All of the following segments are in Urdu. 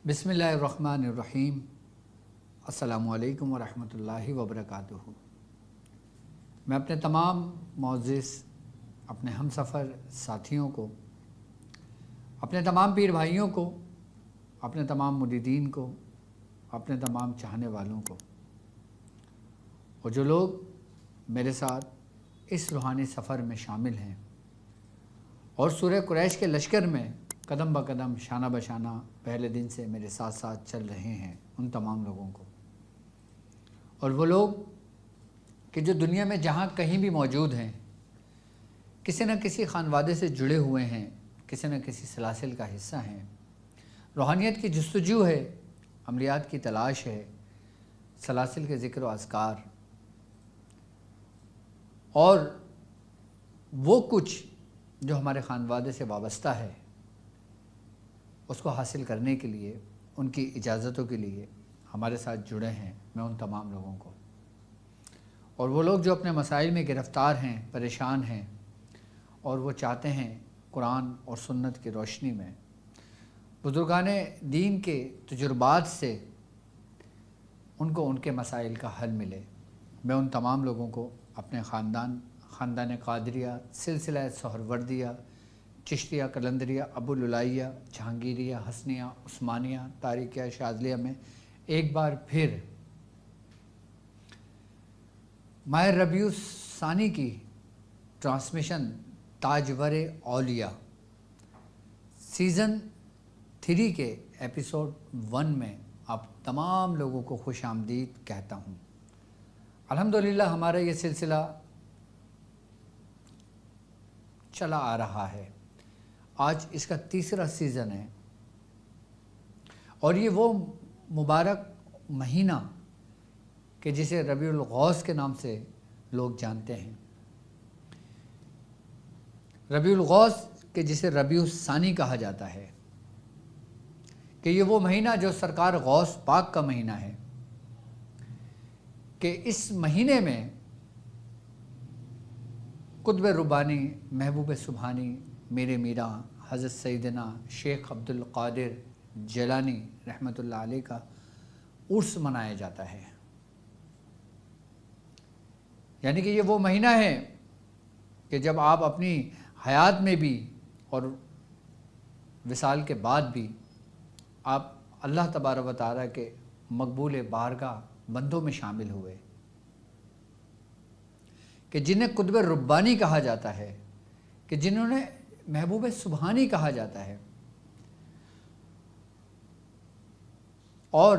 بسم اللہ الرحمن الرحیم۔ السلام علیکم ورحمۃ اللہ وبرکاتہ۔ میں اپنے تمام معزز اپنے ہم سفر ساتھیوں کو، اپنے تمام پیر بھائیوں کو، اپنے تمام مریدین کو، اپنے تمام چاہنے والوں کو، اور جو لوگ میرے ساتھ اس روحانی سفر میں شامل ہیں اور سورہ قریش کے لشکر میں قدم بقدم شانہ بشانہ پہلے دن سے میرے ساتھ ساتھ چل رہے ہیں، ان تمام لوگوں کو، اور وہ لوگ کہ جو دنیا میں جہاں کہیں بھی موجود ہیں، کسی نہ کسی خانوادے سے جڑے ہوئے ہیں، کسی نہ کسی سلاسل کا حصہ ہیں، روحانیت کی جستجو ہے، عملیات کی تلاش ہے، سلاسل کے ذکر و اذکار اور وہ کچھ جو ہمارے خانوادے سے وابستہ ہے اس کو حاصل کرنے کے لیے، ان کی اجازتوں کے لیے ہمارے ساتھ جڑے ہیں، میں ان تمام لوگوں کو، اور وہ لوگ جو اپنے مسائل میں گرفتار ہیں، پریشان ہیں، اور وہ چاہتے ہیں قرآن اور سنت کی روشنی میں بزرگان دین کے تجربات سے ان کو ان کے مسائل کا حل ملے، میں ان تمام لوگوں کو اپنے خاندان قادریہ، سلسلہ سہروردیہ، چشتیہ، قلندریہ، ابوالعلائیہ، جہانگیریہ، حسنیہ، عثمانیہ، طارقیہ، شاذلیہ میں ایک بار پھر ماہ ربیع الثانی کی ٹرانسمیشن تاجور اولیاء سیزن 3 کے ایپیسوڈ 1 میں آپ تمام لوگوں کو خوش آمدید کہتا ہوں۔ الحمدللہ ہمارا یہ سلسلہ چلا آ رہا ہے، آج اس کا 3 سیزن ہے، اور یہ وہ مبارک مہینہ کہ جسے ربیع الغوث کے نام سے لوگ جانتے ہیں، ربیع الغوث کہ جسے ربیع الثانی کہا جاتا ہے، کہ یہ وہ مہینہ جو سرکار غوث پاک کا مہینہ ہے، کہ اس مہینے میں قطب ربانی، محبوب سبحانی، میرے میرا حضرت سیدنا شیخ عبد القادر جیلانی رحمۃ اللہ علیہ کا عرس منایا جاتا ہے، یعنی کہ یہ وہ مہینہ ہے کہ جب آپ اپنی حیات میں بھی اور وصال کے بعد بھی آپ اللہ تبارک و تعالیٰ کے مقبول بارگاہ بندوں میں شامل ہوئے، کہ جنہیں قطب ربانی کہا جاتا ہے، کہ جنہوں نے محبوب سبحانی کہا جاتا ہے، اور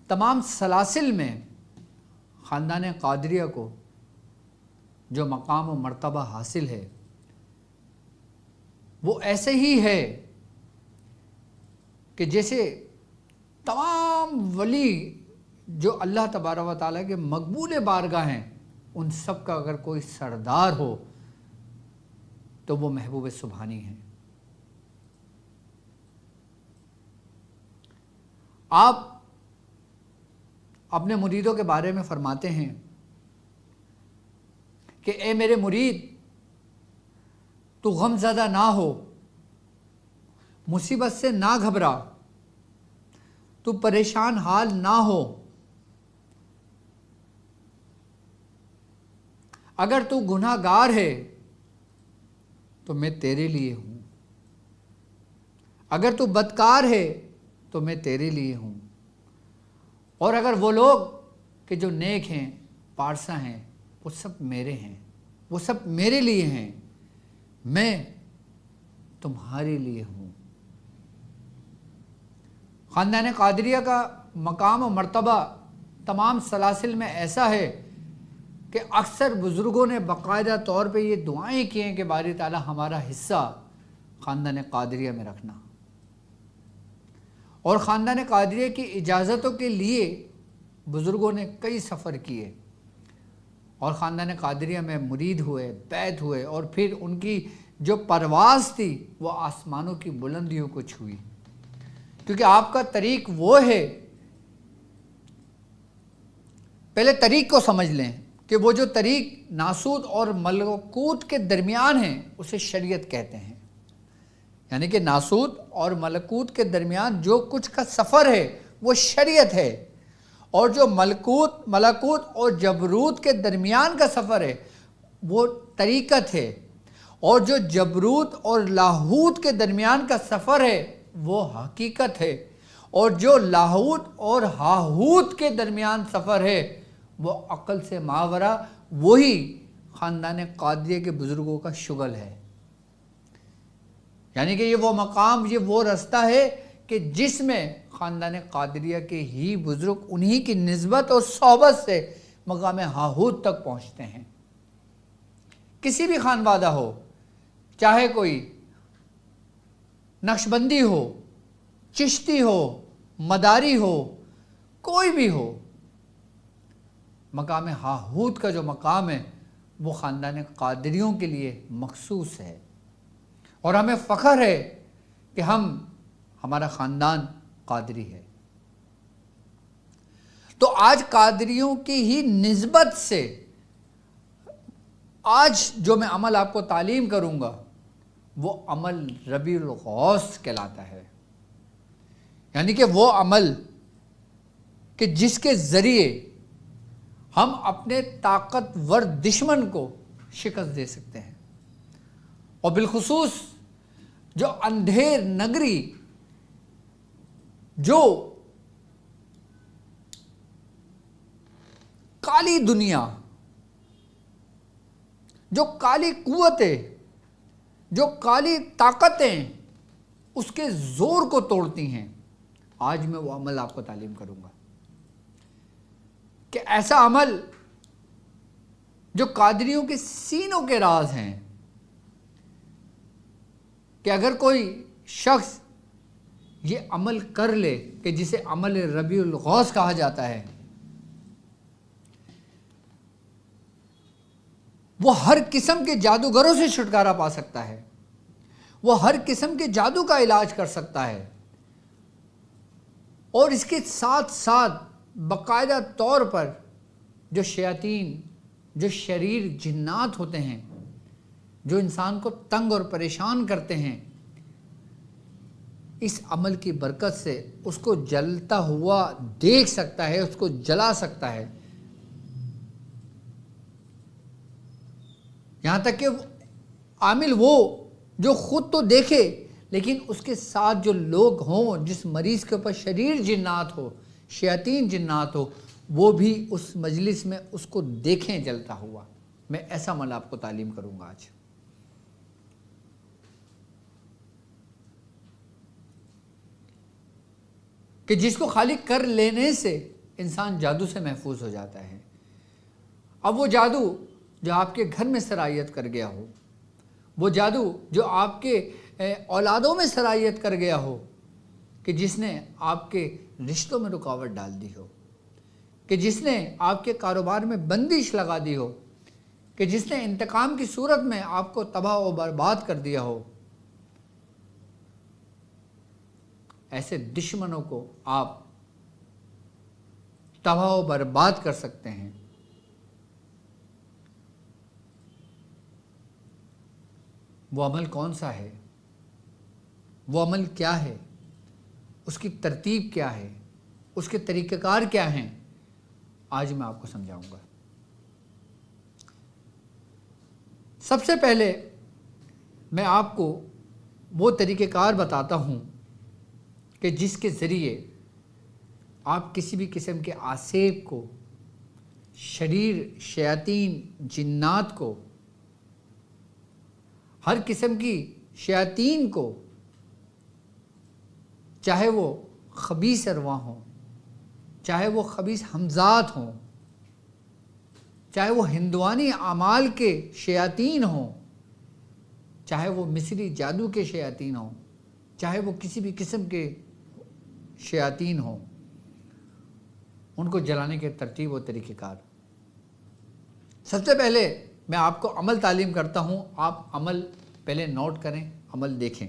تمام سلاسل میں خاندان قادریہ کو جو مقام و مرتبہ حاصل ہے وہ ایسے ہی ہے کہ جیسے تمام ولی جو اللہ تبارک و تعالیٰ کے مقبول بارگاہ ہیں، ان سب کا اگر کوئی سردار ہو تو وہ محبوب سبحانی ہیں۔ آپ اپنے مریدوں کے بارے میں فرماتے ہیں کہ اے میرے مرید، تو غم زدہ نہ ہو، مصیبت سے نہ گھبرا، تو پریشان حال نہ ہو، اگر تو گناہ گار ہے تو میں تیرے لیے ہوں، اگر تو بدکار ہے تو میں تیرے لیے ہوں، اور اگر وہ لوگ کہ جو نیک ہیں، پارسا ہیں، وہ سب میرے ہیں، وہ سب میرے لیے ہیں، میں تمہارے لیے ہوں۔ خاندان قادریہ کا مقام و مرتبہ تمام سلاسل میں ایسا ہے کہ اکثر بزرگوں نے باقاعدہ طور پہ یہ دعائیں کی ہیں کہ باری تعالیٰ ہمارا حصہ خاندان قادریہ میں رکھنا، اور خاندان قادریہ کی اجازتوں کے لیے بزرگوں نے کئی سفر کیے، اور خاندان قادریہ میں مرید ہوئے، بیعت ہوئے، اور پھر ان کی جو پرواز تھی وہ آسمانوں کی بلندیوں کو چھوئی، کیونکہ آپ کا طریق وہ ہے، پہلے طریق کو سمجھ لیں کہ وہ جو طریق ناسوت اور ملکوت کے درمیان ہیں اسے شریعت کہتے ہیں، یعنی کہ ناسوت اور ملکوت کے درمیان جو کچھ کا سفر ہے وہ شریعت ہے، اور جو ملکوت اور جبروت کے درمیان کا سفر ہے وہ طریقت ہے، اور جو جبروت اور لاہوت کے درمیان کا سفر ہے وہ حقیقت ہے، اور جو لاہوت اور ہاہوت کے درمیان سفر ہے وہ عقل سے ماورا، وہی خاندان قادریہ کے بزرگوں کا شغل ہے۔ یعنی کہ یہ وہ مقام، یہ وہ رستہ ہے کہ جس میں خاندان قادریہ کے ہی بزرگ انہی کی نسبت اور صحبت سے مقام ہاہوت تک پہنچتے ہیں۔ کسی بھی خانوادہ ہو، چاہے کوئی نقشبندی ہو، چشتی ہو، مداری ہو، کوئی بھی ہو، مقام ہاہوت کا جو مقام ہے وہ خاندان قادریوں کے لیے مخصوص ہے، اور ہمیں فخر ہے کہ ہمارا خاندان قادری ہے۔ تو آج قادریوں کی ہی نسبت سے آج جو میں عمل آپ کو تعلیم کروں گا وہ عمل ربیع الغوث کہلاتا ہے، یعنی کہ وہ عمل کہ جس کے ذریعے ہم اپنے طاقتور دشمن کو شکست دے سکتے ہیں، اور بالخصوص جو اندھیر نگری، جو کالی دنیا، جو کالی قوتیں، جو کالی طاقتیں اس کے زور کو توڑتی ہیں، آج میں وہ عمل آپ کو تعلیم کروں گا کہ ایسا عمل جو قادریوں کے سینوں کے راز ہیں، کہ اگر کوئی شخص یہ عمل کر لے کہ جسے عمل ربیع الغوث کہا جاتا ہے، وہ ہر قسم کے جادوگروں سے چھٹکارا پا سکتا ہے، وہ ہر قسم کے جادو کا علاج کر سکتا ہے، اور اس کے ساتھ ساتھ باقاعدہ طور پر جو شیاطین، جو شریر جنات ہوتے ہیں، جو انسان کو تنگ اور پریشان کرتے ہیں، اس عمل کی برکت سے اس کو جلتا ہوا دیکھ سکتا ہے، اس کو جلا سکتا ہے، یہاں تک کہ عامل وہ جو خود تو دیکھے لیکن اس کے ساتھ جو لوگ ہوں، جس مریض کے اوپر شریر جنات ہو، شیاطین جنات ہو، وہ بھی اس مجلس میں اس کو دیکھیں جلتا ہوا۔ میں ایسا عمل آپ کو تعلیم کروں گا آج، کہ جس کو خالی کر لینے سے انسان جادو سے محفوظ ہو جاتا ہے۔ اب وہ جادو جو آپ کے گھر میں سرایت کر گیا ہو، وہ جادو جو آپ کے اولادوں میں سرایت کر گیا ہو، کہ جس نے آپ کے رشتوں میں رکاوٹ ڈال دی ہو، کہ جس نے آپ کے کاروبار میں بندش لگا دی ہو، کہ جس نے انتقام کی صورت میں آپ کو تباہ و برباد کر دیا ہو، ایسے دشمنوں کو آپ تباہ و برباد کر سکتے ہیں۔ وہ عمل کون سا ہے؟ وہ عمل کیا ہے؟ اس کی ترتیب کیا ہے؟ اس کے طریقہ کار کیا ہیں؟ آج میں آپ کو سمجھاؤں گا۔ سب سے پہلے میں آپ کو وہ طریقہ کار بتاتا ہوں کہ جس کے ذریعے آپ کسی بھی قسم کے آسیب کو، شریر، شیاطین، جنات کو، ہر قسم کی شیاطین کو، چاہے وہ خبیث ارواح ہوں، چاہے وہ خبیث حمزات ہوں، چاہے وہ ہندوانی اعمال کے شیاطین ہوں، چاہے وہ مصری جادو کے شیاطین ہوں، چاہے وہ کسی بھی قسم کے شیاطین ہوں، ان کو جلانے کے ترتیب و طریقہ کار۔ سب سے پہلے میں آپ کو عمل تعلیم کرتا ہوں، آپ عمل پہلے نوٹ کریں، عمل دیکھیں،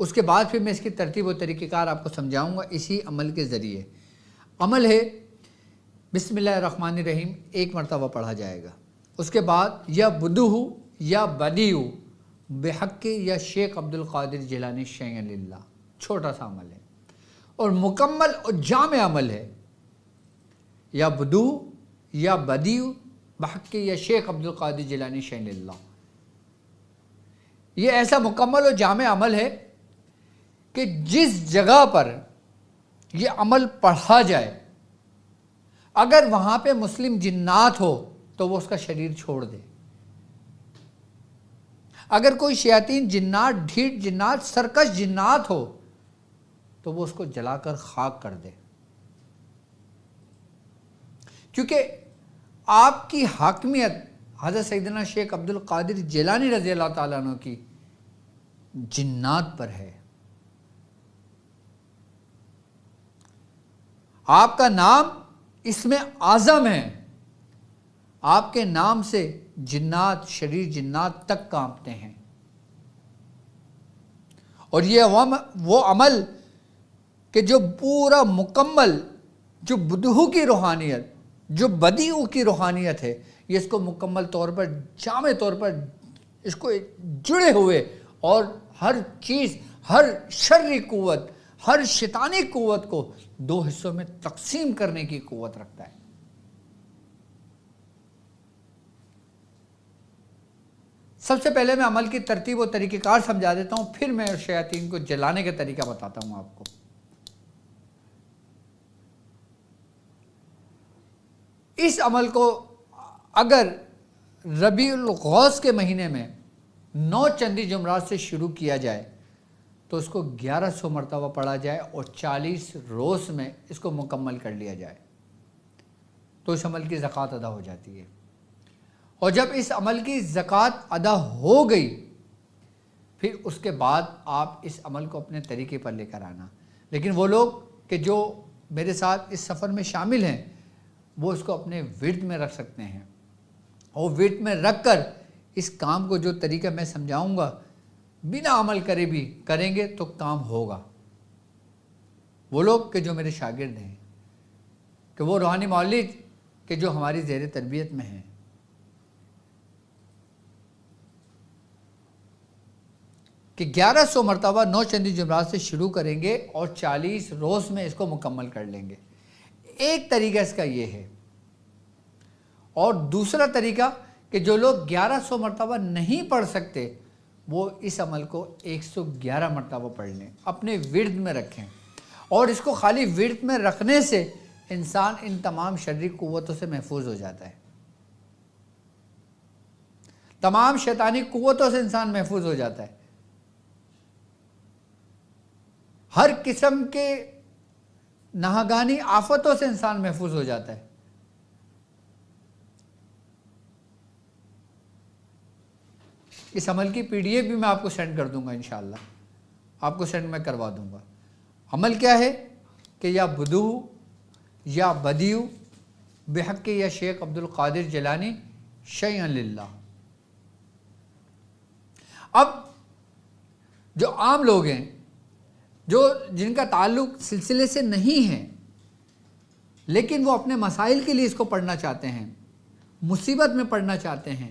اس کے بعد پھر میں اس کی ترتیب و طریقہ کار آپ کو سمجھاؤں گا اسی عمل کے ذریعے۔ عمل ہے بسم اللہ الرحمن الرحیم، ایک مرتبہ پڑھا جائے گا، اس کے بعد یا بدو یا بدیو بحق یا شیخ عبد القادر جیلانی شیئا للہ، چھوٹا سا عمل ہے، اور مکمل اور جامع عمل ہے، یا بدو یا بدیو بحق یا شیخ عبد القادر جیلانی شیئا للہ. یہ ایسا مکمل اور جامع عمل ہے کہ جس جگہ پر یہ عمل پڑھا جائے، اگر وہاں پہ مسلم جنات ہو تو وہ اس کا شریر چھوڑ دے. اگر کوئی شیاطین جنات، ڈھیٹ جنات، سرکش جنات ہو تو وہ اس کو جلا کر خاک کر دے. کیونکہ آپ کی حاکمیت حضرت سیدنا شیخ عبد القادر جیلانی رضی اللہ تعالیٰ عنہ کی جنات پر ہے. آپ کا نام اسم اعظم ہے، آپ کے نام سے جنات، شریر جنات تک کانپتے ہیں. اور یہ وہ عمل کہ جو پورا مکمل، جو بدہو کی روحانیت، جو بدیعو کی روحانیت ہے، یہ اس کو مکمل طور پر، جامع طور پر اس کو جڑے ہوئے، اور ہر چیز، ہر شرری قوت، ہر شیطانی قوت کو دو حصوں میں تقسیم کرنے کی قوت رکھتا ہے. سب سے پہلے میں عمل کی ترتیب و طریقہ کار سمجھا دیتا ہوں، پھر میں شیاطین کو جلانے کا طریقہ بتاتا ہوں آپ کو. اس عمل کو اگر ربیع الاغوث کے مہینے میں 9 چندی جمعرات سے شروع کیا جائے تو اس کو 1100 مرتبہ پڑھا جائے اور 40 روز میں اس کو مکمل کر لیا جائے تو اس عمل کی زکوٰۃ ادا ہو جاتی ہے. اور جب اس عمل کی زکوٰۃ ادا ہو گئی، پھر اس کے بعد آپ اس عمل کو اپنے طریقے پر لے کر آنا. لیکن وہ لوگ کہ جو میرے ساتھ اس سفر میں شامل ہیں، وہ اس کو اپنے ورد میں رکھ سکتے ہیں، اور ورد میں رکھ کر اس کام کو، جو طریقہ میں سمجھاؤں گا، بنا عمل کرے بھی کریں گے تو کام ہوگا. وہ لوگ کہ جو میرے شاگرد ہیں، کہ وہ روحانی معلم کہ جو ہماری زیر تربیت میں ہیں، کہ 1100 مرتبہ 9 چندی جمعرات سے شروع کریں گے اور 40 روز میں اس کو مکمل کر لیں گے. ایک طریقہ اس کا یہ ہے. اور دوسرا طریقہ کہ جو لوگ 1100 مرتبہ نہیں پڑھ سکتے، وہ اس عمل کو 111 مرتبہ پڑھ لیں، اپنے ورد میں رکھیں. اور اس کو خالی ورد میں رکھنے سے انسان ان تمام شرری قوتوں سے محفوظ ہو جاتا ہے، تمام شیطانی قوتوں سے انسان محفوظ ہو جاتا ہے، ہر قسم کے ناگہانی آفتوں سے انسان محفوظ ہو جاتا ہے. اس عمل کی پی ڈی ایف بھی میں آپ کو سینڈ کر دوں گا، انشاءاللہ آپ کو سینڈ میں کروا دوں گا. عمل کیا ہے کہ یا بدو یا بدیو بحق یا شیخ عبد القادر جیلانی شیئا للہ. اب جو عام لوگ ہیں، جو جن کا تعلق سلسلے سے نہیں ہے، لیکن وہ اپنے مسائل کے لیے اس کو پڑھنا چاہتے ہیں، مصیبت میں پڑھنا چاہتے ہیں،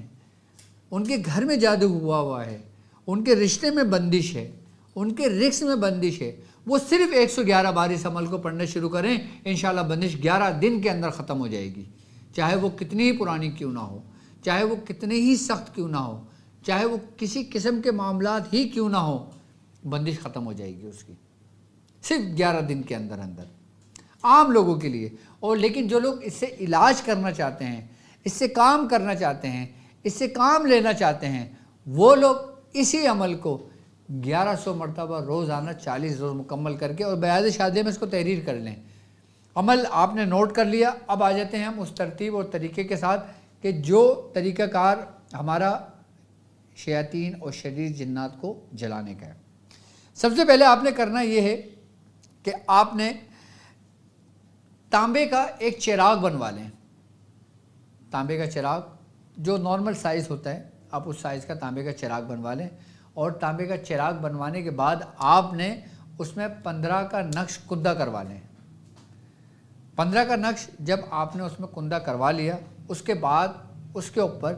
ان کے گھر میں جادو ہوا ہے، ان کے رشتے میں بندش ہے، ان کے رزق میں بندش ہے، وہ صرف 111 بار اس عمل کو پڑھنا شروع کریں، انشاءاللہ بندش 11 دن کے اندر ختم ہو جائے گی. چاہے وہ کتنی ہی پرانی کیوں نہ ہو، چاہے وہ کتنے ہی سخت کیوں نہ ہو، چاہے وہ کسی قسم کے معاملات ہی کیوں نہ ہو، بندش ختم ہو جائے گی اس کی صرف 11 دن کے اندر اندر، عام لوگوں کے لیے. اور لیکن جو لوگ اس سے علاج کرنا چاہتے ہیں، اس سے کام کرنا چاہتے ہیں، اس سے کام لینا چاہتے ہیں، وہ لوگ اسی عمل کو 1100 مرتبہ روزانہ 40 روز مکمل کر کے اور بیاض شادی میں اس کو تحریر کر لیں. عمل آپ نے نوٹ کر لیا. اب آ جاتے ہیں ہم اس ترتیب اور طریقے کے ساتھ کہ جو طریقہ کار ہمارا شیاطین اور شریر جنات کو جلانے کا ہے. سب سے پہلے آپ نے کرنا یہ ہے کہ آپ نے تانبے کا ایک چراغ بنوا لیں. تانبے کا چراغ جو نارمل سائز ہوتا ہے، آپ اس سائز کا تانبے کا چراغ بنوا لیں. اور تانبے کا چراغ بنوانے کے بعد آپ نے اس میں 15 کا نقش کندہ کروا لیں. 15 کا نقش جب آپ نے اس میں کندہ کروا لیا، اس کے بعد اس کے اوپر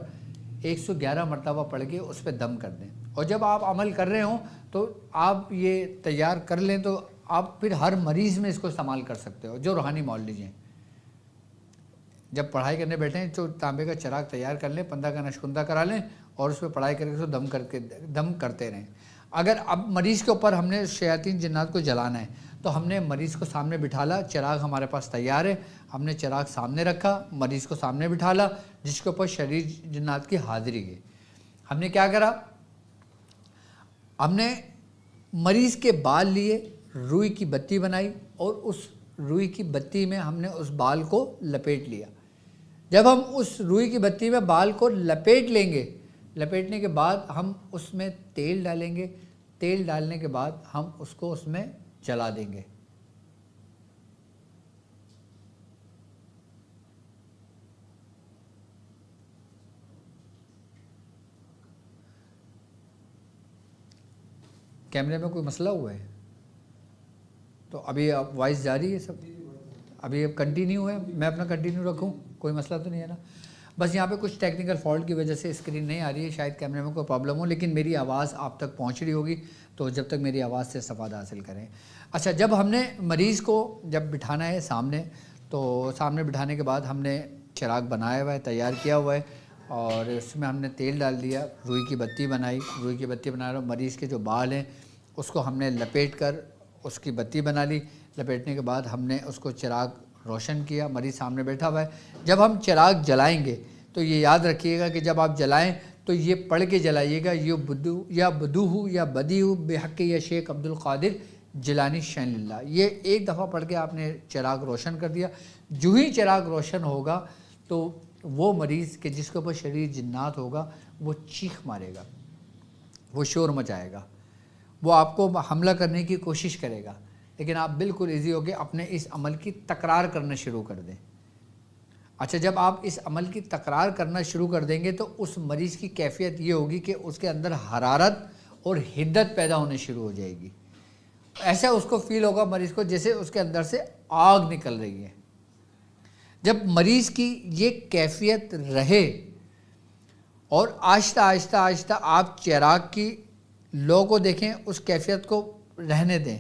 111 مرتبہ پڑھ کے اس پہ دم کر دیں. اور جب آپ عمل کر رہے ہوں تو آپ یہ تیار کر لیں تو آپ پھر ہر مریض میں اس کو استعمال کر سکتے ہو. جو روحانی مولوی ہیں جب پڑھائی کرنے بیٹھیں تو تانبے کا چراغ تیار کر لیں, 15 کا نشکندہ کرا لیں اور اس پہ پڑھائی کر کے اس کو دم کرتے رہیں. اگر اب مریض کے اوپر ہم نے شیاطین جنات کو جلانا ہے تو ہم نے مریض کو سامنے بٹھالا, چراغ ہمارے پاس تیار ہے, ہم نے چراغ سامنے رکھا, مریض کو سامنے بٹھالا جس کے اوپر شریر جنات کی حاضری ہے. ہم نے کیا کرا, ہم نے مریض کے بال لیے, روئی کی بتی بنائی اور اس روئی کی بتی میں ہم نے اس بال کو لپیٹ لیا. جب ہم اس روئی کی بتی میں بال کو لپیٹ لیں گے, لپیٹنے کے بعد ہم اس میں تیل ڈالیں گے, تیل ڈالنے کے بعد ہم اس کو اس میں جلا دیں گے. کیمرے میں کوئی مسئلہ ہوا ہے تو ابھی اب وائس جاری ہے سب, ابھی اب کنٹینیو ہے, میں اپنا کنٹینیو رکھوں, کوئی مسئلہ تو نہیں ہے نا. بس یہاں پہ کچھ ٹیکنیکل فالٹ کی وجہ سے اسکرین نہیں آ رہی ہے, شاید کیمرے میں کوئی پرابلم ہو, لیکن میری آواز آپ تک پہنچ رہی ہوگی تو جب تک میری آواز سے استفادہ حاصل کریں. اچھا, جب ہم نے مریض کو جب بٹھانا ہے سامنے تو سامنے بٹھانے کے بعد ہم نے چراغ بنایا ہوا ہے, تیار کیا ہوا ہے اور اس میں ہم نے تیل ڈال دیا, روئی کی بتی بنائی, روئی کی بتی بنا رہا ہوں, مریض کے جو بال ہیں اس کو ہم نے لپیٹ کر اس کی بتی بنا لی. لپیٹنے کے بعد ہم نے اس کو چراغ روشن کیا, مریض سامنے بیٹھا ہوا ہے. جب ہم چراغ جلائیں گے تو یہ یاد رکھیے گا کہ جب آپ جلائیں تو یہ پڑھ کے جلائیے گا, یہ بدوہ یا بدیہ بحق یا شیخ عبد القادر جیلانی شین اللہ. یہ ایک دفعہ پڑھ کے آپ نے چراغ روشن کر دیا. جو ہی چراغ روشن ہوگا تو وہ مریض کہ جس کے اوپر شریر جنات ہوگا وہ چیخ مارے گا, وہ شور مچائے گا, وہ آپ کو حملہ کرنے کی کوشش کرے گا, لیکن آپ بالکل ایزی ہو کے اپنے اس عمل کی تکرار کرنا شروع کر دیں. اچھا, جب آپ اس عمل کی تکرار کرنا شروع کر دیں گے تو اس مریض کی کیفیت یہ ہوگی کہ اس کے اندر حرارت اور حدت پیدا ہونے شروع ہو جائے گی. ایسا اس کو فیل ہوگا مریض کو جیسے اس کے اندر سے آگ نکل رہی ہے. جب مریض کی یہ کیفیت رہے اور آہستہ آہستہ آہستہ آپ چراغ کی لو کو دیکھیں, اس کیفیت کو رہنے دیں,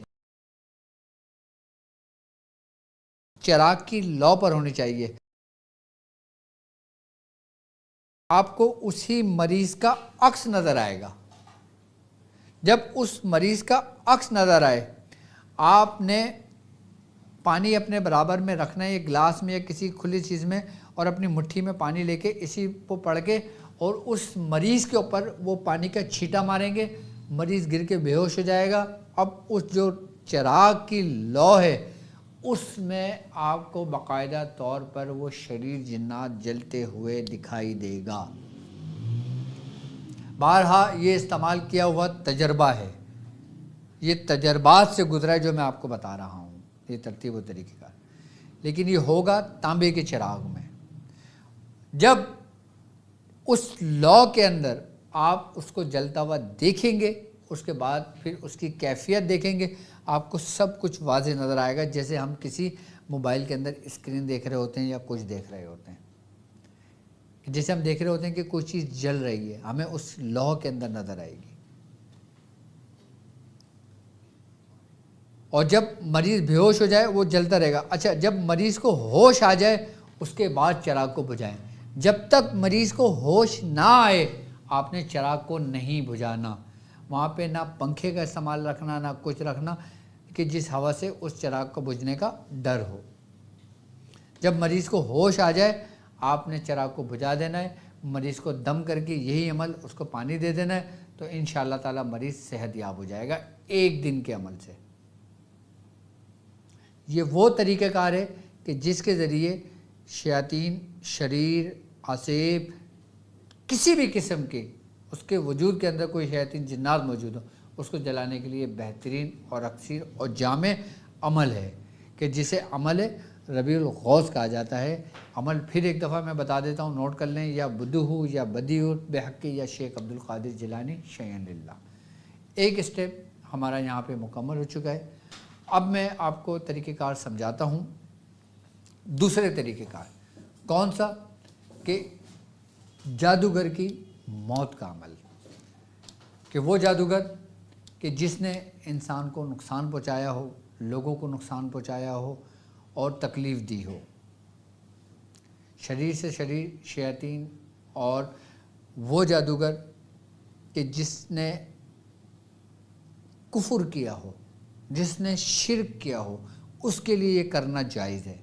چراغ کی لو پر ہونی چاہیے. آپ کو اسی مریض کا عکس نظر آئے گا. جب اس مریض کا عکس نظر آئے, آپ نے پانی اپنے برابر میں رکھنا ہے, ایک گلاس میں یا کسی کھلی چیز میں, اور اپنی مٹھی میں پانی لے کے اسی کو پڑھ کے اور اس مریض کے اوپر وہ پانی کا چھینٹا ماریں گے, مریض گر کے بے ہوش ہو جائے گا. اب اس جو چراغ کی لو ہے اس میں آپ کو باقاعدہ طور پر وہ شریر جنات جلتے ہوئے دکھائی دے گا. بارہا یہ استعمال کیا ہوا تجربہ ہے, یہ تجربات سے گزرا ہے جو میں آپ کو بتا رہا ہوں, یہ ترتیب و طریقہ کار. لیکن یہ ہوگا تانبے کے چراغ میں. جب اس لو کے اندر آپ اس کو جلتا ہوا دیکھیں گے, اس کے بعد پھر اس کی کیفیت دیکھیں گے, آپ کو سب کچھ واضح نظر آئے گا, جیسے ہم کسی موبائل کے اندر اسکرین دیکھ رہے ہوتے ہیں یا کچھ دیکھ رہے ہوتے ہیں. جیسے ہم دیکھ رہے ہوتے ہیں کہ کوئی چیز جل رہی ہے, ہمیں اس لوح کے اندر نظر آئے گی. اور جب مریض بے ہوش ہو جائے وہ جلتا رہے گا. اچھا, جب مریض کو ہوش آ جائے اس کے بعد چراغ کو بجھائیں. جب تک مریض کو ہوش نہ آئے آپ نے چراغ کو نہیں بجھانا. وہاں پہ نہ پنکھے کا استعمال رکھنا, نہ کچھ رکھنا کہ جس ہوا سے اس چراغ کو بجھنے کا ڈر ہو. جب مریض کو ہوش آ جائے آپ نے چراغ کو بجھا دینا ہے, مریض کو دم کر کے یہی عمل اس کو پانی دے دینا ہے, تو انشاءاللہ تعالی مریض صحت یاب ہو جائے گا ایک دن کے عمل سے. یہ وہ طریقہ کار ہے کہ جس کے ذریعے شیاطین, شریر, عصیب, کسی بھی قسم کے اس کے وجود کے اندر کوئی شیاطین جنات موجود ہو, اس کو جلانے کے لیے بہترین اور اکثر اور جامع عمل ہے کہ جسے عمل ربیع الغوث کہا جاتا ہے. عمل پھر ایک دفعہ میں بتا دیتا ہوں, نوٹ کر لیں, یا بدوہ یا بدیع بحق یا شیخ عبد القادر جیلانی شیئن للہ. ایک اسٹیپ ہمارا یہاں پہ مکمل ہو چکا ہے. اب میں آپ کو طریقہ کار سمجھاتا ہوں. دوسرے طریقہ کار کون سا, کہ جادوگر کی موت کا عمل. کہ وہ جادوگر کہ جس نے انسان کو نقصان پہنچایا ہو، لوگوں کو نقصان پہنچایا ہو اور تکلیف دی ہو، شریر سے شریر شیاطین، اور وہ جادوگر کہ جس نے کفر کیا ہو، جس نے شرک کیا ہو، اس کے لیے یہ کرنا جائز ہے۔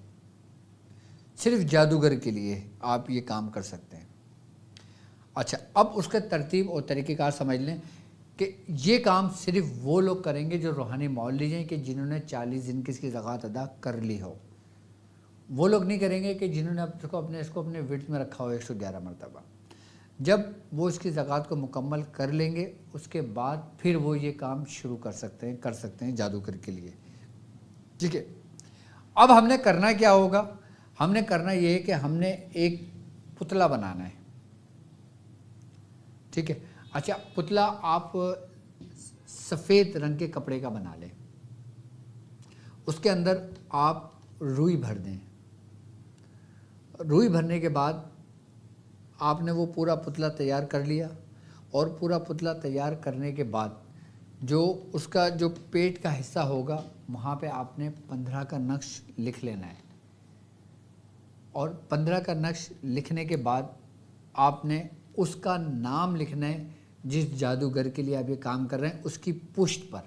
صرف جادوگر کے لیے آپ یہ کام کر سکتے ہیں۔ اچھا، اب اس کا ترتیب اور طریقہ کار سمجھ لیں کہ یہ کام صرف وہ لوگ کریں گے جو روحانی مولوی ہیں، کہ جنہوں نے 40 دن کی اس کی زکوٰۃ ادا کر لی ہو۔ وہ لوگ نہیں کریں گے کہ جنہوں نے اس کو اپنے ورد میں رکھا ہو 111 مرتبہ۔ جب وہ اس کی زکوٰۃ کو مکمل کر لیں گے، اس کے بعد پھر وہ یہ کام شروع کر سکتے ہیں جادوگر کے لیے۔ ٹھیک ہے، اب ہم نے کرنا کیا ہوگا؟ ہم نے کرنا یہ ہے کہ ہم نے ایک پتلا بنانا ہے۔ ٹھیک ہے، اچھا، پتلا آپ سفید رنگ کے کپڑے کا بنا لیں، اس کے اندر آپ روئی بھر دیں۔ روئی بھرنے کے بعد آپ نے وہ پورا پتلا تیار کر لیا، اور پورا پتلا تیار کرنے کے بعد جو اس کا جو پیٹ کا حصہ ہوگا، وہاں پہ آپ نے 15 کا نقش لکھ لینا ہے، اور 15 کا نقش لکھنے کے بعد آپ نے اس کا نام لکھنا ہے جس جادوگر کے لیے آپ یہ کام کر رہے ہیں، اس کی پشت پر،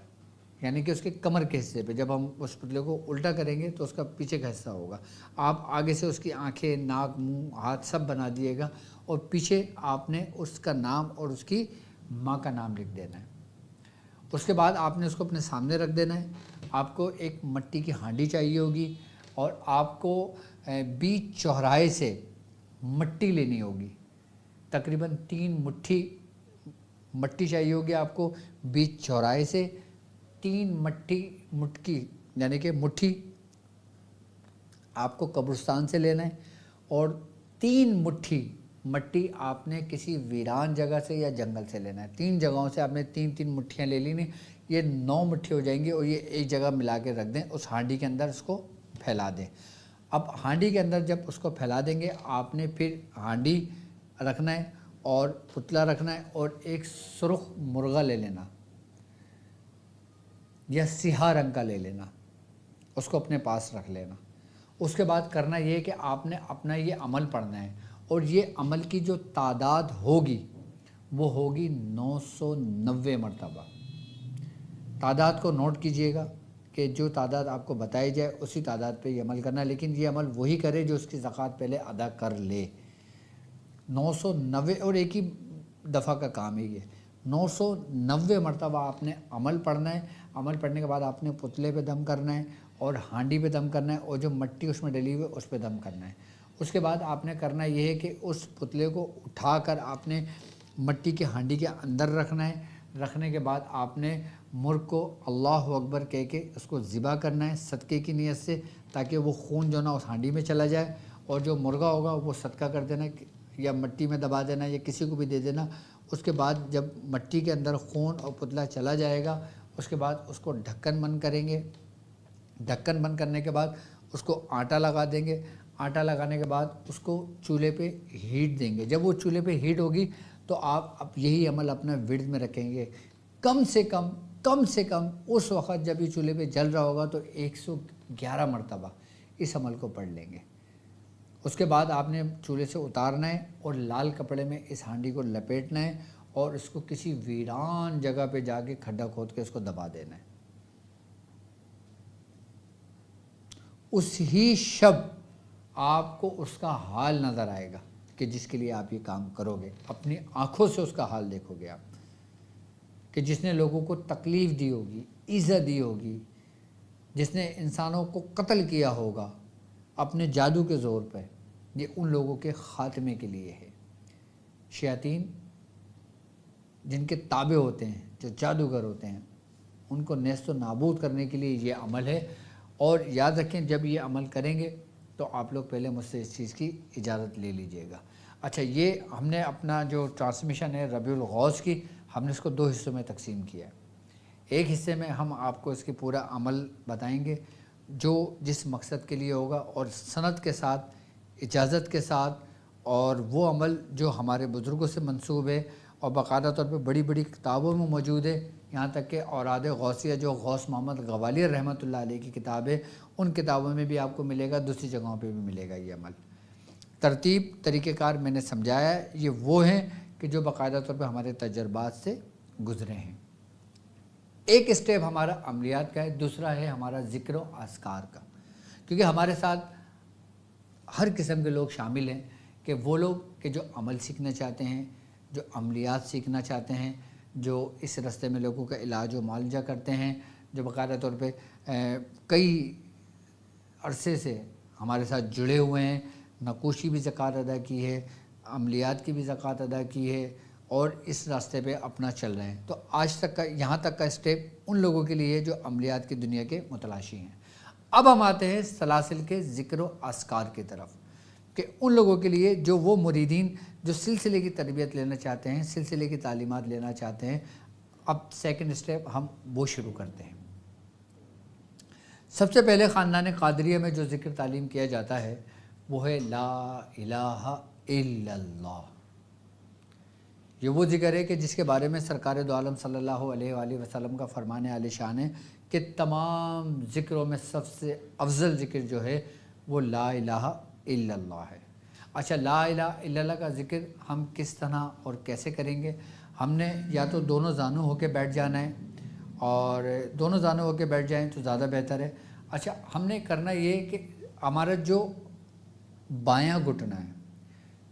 یعنی کہ اس کے کمر کے حصے پہ۔ جب ہم اس پتلے کو الٹا کریں گے تو اس کا پیچھے کا حصہ ہوگا، آپ آگے سے اس کی آنکھیں، ناک، منہ، ہاتھ سب بنا دیے گا، اور پیچھے آپ نے اس کا نام اور اس کی ماں کا نام لکھ دینا ہے۔ اس کے بعد آپ نے اس کو اپنے سامنے رکھ دینا ہے۔ آپ کو ایک مٹی کی ہانڈی چاہیے ہوگی، اور آپ کو بیچ چوراہے سے مٹی لینی ہوگی، تقریباً 3 مٹھی مٹی چاہیے ہوگی آپ کو۔ بیچ چوراہے سے 3 مٹکی یعنی کہ مٹھی آپ کو قبرستان سے لینا ہے، اور 3 مٹھی مٹی آپ نے کسی ویران جگہ سے یا جنگل سے لینا ہے۔ 3 جگہوں سے آپ نے 3 مٹھیاں لے لینی، یہ 9 مٹھی ہو جائیں گی، اور یہ ایک جگہ ملا کے رکھ دیں، اس ہانڈی کے اندر اس کو پھیلا دیں۔ اب ہانڈی کے اندر جب اس کو پھیلا دیں گے، آپ نے پھر ہانڈی رکھنا ہے اور پتلا رکھنا ہے، اور ایک سرخ مرغا لے لینا یا سیاہ رنگ کا لے لینا، اس کو اپنے پاس رکھ لینا۔ اس کے بعد کرنا یہ کہ آپ نے اپنا یہ عمل پڑھنا ہے، اور یہ عمل کی جو تعداد ہوگی وہ ہوگی 990 مرتبہ۔ تعداد کو نوٹ کیجئے گا کہ جو تعداد آپ کو بتائی جائے اسی تعداد پہ یہ عمل کرنا ہے، لیکن یہ عمل وہی کرے جو اس کی زکوٰۃ پہلے ادا کر لے۔ 990، اور ایک ہی دفعہ کا کام ہے یہ۔ 990 مرتبہ آپ نے عمل پڑھنا ہے۔ عمل پڑھنے کے بعد آپ نے پتلے پہ دم کرنا ہے، اور ہانڈی پہ دم کرنا ہے، اور جو مٹی اس میں ڈلی ہوئی ہے اس پہ دم کرنا ہے۔ اس کے بعد آپ نے کرنا یہ ہے کہ اس پتلے کو اٹھا کر آپ نے مٹی کی ہانڈی کے اندر رکھنا ہے۔ رکھنے کے بعد آپ نے مرغ کو اللہ اکبر کہہ کے اس کو ذبح کرنا ہے صدقے کی نیت سے، تاکہ وہ خون جو نا اس ہانڈی میں چلا جائے، اور جو مرغا ہوگا وہ صدقہ کر دینا، یا مٹی میں دبا دینا، یا کسی کو بھی دے دینا۔ اس کے بعد جب مٹی کے اندر خون اور پتلا چلا جائے گا، اس کے بعد اس کو ڈھکن بند کریں گے۔ ڈھکن بند کرنے کے بعد اس کو آٹا لگا دیں گے۔ آٹا لگانے کے بعد اس کو چولہے پہ ہیٹ دیں گے۔ جب وہ چولہے پہ ہیٹ ہوگی تو آپ یہی عمل اپنا ورد میں رکھیں گے، کم سے کم اس وقت جب یہ چولہے پہ جل رہا ہوگا تو 111 مرتبہ اس عمل کو پڑھ لیں گے۔ اس کے بعد آپ نے چولہے سے اتارنا ہے، اور لال کپڑے میں اس ہانڈی کو لپیٹنا ہے، اور اس کو کسی ویران جگہ پہ جا کے کھڈا کھود کے اس کو دبا دینا ہے۔ اس ہی شب آپ کو اس کا حال نظر آئے گا کہ جس کے لیے آپ یہ کام کرو گے، اپنی آنکھوں سے اس کا حال دیکھو گے آپ، کہ جس نے لوگوں کو تکلیف دی ہوگی، ایذا دی ہوگی، جس نے انسانوں کو قتل کیا ہوگا اپنے جادو کے زور پہ، یہ ان لوگوں کے خاتمے کے لیے ہے۔ شیاطین جن کے تابع ہوتے ہیں، جو جادوگر ہوتے ہیں، ان کو نیست و نابود کرنے کے لیے یہ عمل ہے۔ اور یاد رکھیں، جب یہ عمل کریں گے تو آپ لوگ پہلے مجھ سے اس چیز کی اجازت لے لیجئے گا۔ اچھا، یہ ہم نے اپنا جو ٹرانسمیشن ہے ربیع الغوث کی، ہم نے اس کو 2 حصوں میں تقسیم کیا ہے۔ ایک حصے میں ہم آپ کو اس کی پورا عمل بتائیں گے جو جس مقصد کے لیے ہوگا، اور سند کے ساتھ، اجازت کے ساتھ، اور وہ عمل جو ہمارے بزرگوں سے منسوب ہے، اور باقاعدہ طور پہ بڑی بڑی کتابوں میں موجود ہے، یہاں تک کہ اوراد غوثیہ جو غوث محمد غوالیر رحمۃ اللہ علیہ کی کتاب ہے، ان کتابوں میں بھی آپ کو ملے گا، دوسری جگہوں پہ بھی ملے گا یہ عمل۔ ترتیب طریقہ کار میں نے سمجھایا ہے، یہ وہ ہیں کہ جو باقاعدہ طور پہ ہمارے تجربات سے گزرے ہیں۔ ایک اسٹیپ ہمارا عملیات کا ہے، دوسرا ہے ہمارا ذکر و اذکار کا، کیونکہ ہمارے ساتھ ہر قسم کے لوگ شامل ہیں، کہ وہ لوگ کہ جو عمل سیکھنا چاہتے ہیں، جو عملیات سیکھنا چاہتے ہیں، جو اس رستے میں لوگوں کا علاج و معالجہ کرتے ہیں، جو باقاعدہ طور پہ کئی عرصے سے ہمارے ساتھ جڑے ہوئے ہیں، نقوشی بھی زکوٰۃ ادا کی ہے، عملیات کی بھی زکوٰۃ ادا کی ہے، اور اس راستے پہ اپنا چل رہے ہیں۔ تو آج تک کا یہاں تک کا اسٹیپ ان لوگوں کے لیے جو عملیات کی دنیا کے متلاشی ہیں۔ اب ہم آتے ہیں سلاسل کے ذکر و اذکار کی طرف، کہ ان لوگوں کے لیے جو وہ مریدین جو سلسلے کی تربیت لینا چاہتے ہیں، سلسلے کی تعلیمات لینا چاہتے ہیں، اب سیکنڈ اسٹیپ ہم وہ شروع کرتے ہیں۔ سب سے پہلے خاندان قادریہ میں جو ذکر تعلیم کیا جاتا ہے وہ ہے لا الہ الا اللہ۔ یہ وہ ذکر ہے کہ جس کے بارے میں سرکار دو عالم صلی اللہ علیہ وآلہ وسلم کا فرمان عالی شان ہے کہ تمام ذکروں میں سب سے افضل ذکر جو ہے وہ لا الہ الا اللہ ہے۔ اچھا، لا الہ الا اللہ کا ذکر ہم کس طرح اور کیسے کریں گے؟ ہم نے یا تو دونوں زانو ہو کے بیٹھ جانا ہے، اور دونوں زانو ہو کے بیٹھ جائیں تو زیادہ بہتر ہے۔ اچھا، ہم نے کرنا یہ کہ ہمارا جو بایاں گھٹنا ہے،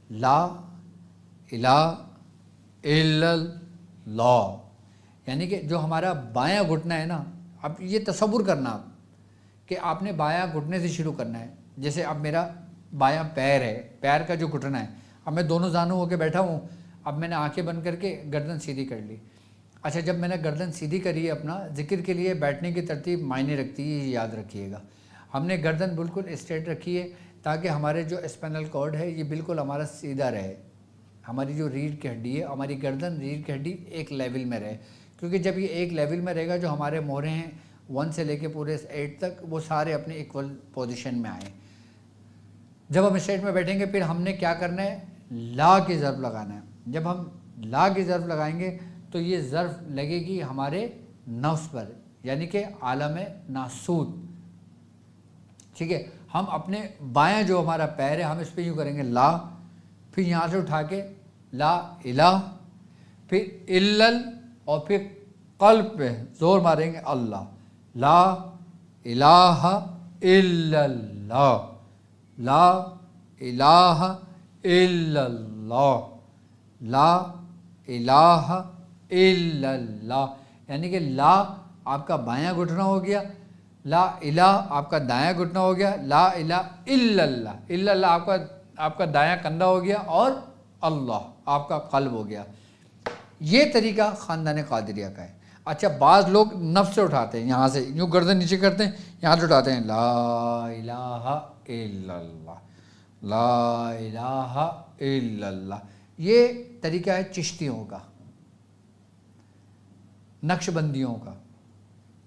لا الہ الا اللہ، یعنی کہ جو ہمارا بایاں گھٹنا ہے نا، اب یہ تصور کرنا آپ کہ آپ نے بایاں گھٹنے سے شروع کرنا ہے۔ جیسے اب میرا بایاں پیر ہے، پیر کا جو گھٹنا ہے، اب میں دونوں زانو ہو کے بیٹھا ہوں، اب میں نے آنکھیں بند کر کے گردن سیدھی کر لی۔ اچھا، جب میں نے گردن سیدھی کری ہے، اپنا ذکر کے لیے بیٹھنے کی ترتیب معنی رکھتی ہے، یہ یاد رکھیے گا۔ ہم نے گردن بالکل اسٹریٹ رکھی ہے تاکہ ہمارے جو اسپینل کارڈ ہے یہ بالکل ہمارا سیدھا رہے، ہماری جو ریڑھ کی ہڈی ہے، ہماری گردن ریڑھ کی ہڈی ایک لیول میں رہے، کیونکہ جب یہ ایک لیول میں رہے گا جو ہمارے موہرے ہیں 1 سے لے کے پورے 8 تک وہ سارے اپنے ایکول پوزیشن میں آئیں۔ جب ہم اسٹیٹ میں بیٹھیں گے پھر ہم نے کیا کرنا ہے؟ لا کی ضرب لگانا ہے۔ جب ہم لا کی ضرب لگائیں گے تو یہ ضرب لگے گی ہمارے نفس پر، یعنی کہ عالم ناسوت، ٹھیک ہے۔ ہم اپنے بایاں جو ہمارا پیر ہے ہم اس پہ یوں کریں گے لا، پھر یہاں سے اٹھا کے لا الہ، پھر الل، اور پھر قلب پہ زور ماریں گے اللہ، لا الہ الا اللہ، لا الہ الا اللہ، لا الہ الا اللہ، یعنی کہ لا آپ کا بایاں گھٹنا ہو گیا، لا الہ آپ کا دایاں گھٹنا ہو گیا، لا الہ الا اللہ، الا اللہ آپ کا دایاں کندھا ہو گیا، اور اللہ آپ کا قلب ہو گیا۔ یہ طریقہ خاندان قادریہ کا ہے۔ اچھا، بعض لوگ نفس سے اٹھاتے ہیں، یہاں سے یوں گردن نیچے کرتے ہیں، یہاں سے اٹھاتے ہیں لا الہ الا اللہ، لا الہ الا اللہ۔ یہ طریقہ ہے چشتیوں کا، نقش بندیوں کا،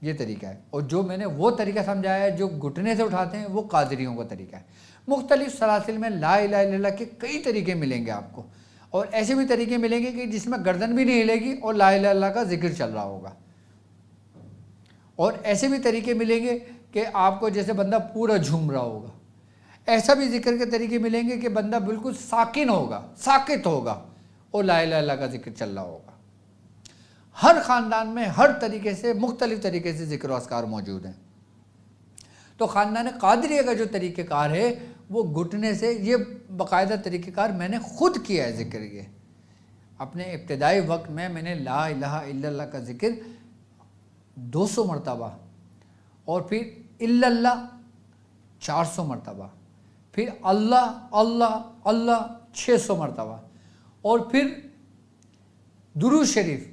یہ طریقہ ہے۔ اور جو میں نے وہ طریقہ سمجھایا ہے جو گھٹنے سے اٹھاتے ہیں وہ قادریوں کا طریقہ ہے۔ مختلف سلاسل میں لا الہ الا اللہ کے کئی طریقے ملیں گے آپ کو، اور ایسے بھی طریقے ملیں گے کہ جس میں گردن بھی نہیں ہلے گی اور لا الہ الا اللہ کا ذکر چل رہا ہوگا، اور ایسے بھی طریقے ملیں گے کہ آپ کو جیسے بندہ پورا جھوم رہا ہوگا۔ ایسا بھی ذکر کے طریقے ملیں گے کہ بندہ بالکل ساکن ہوگا، ساکت ہوگا، اور لا الہ الا اللہ کا ذکر چل رہا ہوگا۔ ہر خاندان میں ہر طریقے سے مختلف طریقے سے ذکر و اذکار موجود ہیں۔ تو خاندان قادریہ کا جو طریقہ کار ہے وہ گھٹنے سے، یہ باقاعدہ طریقہ کار میں نے خود کیا ہے ذکر۔ یہ اپنے ابتدائی وقت میں نے لا الہ الا اللہ کا ذکر 200 مرتبہ، اور پھر الا اللہ 400 مرتبہ، پھر اللہ اللہ اللہ 600 مرتبہ، اور پھر درود شریف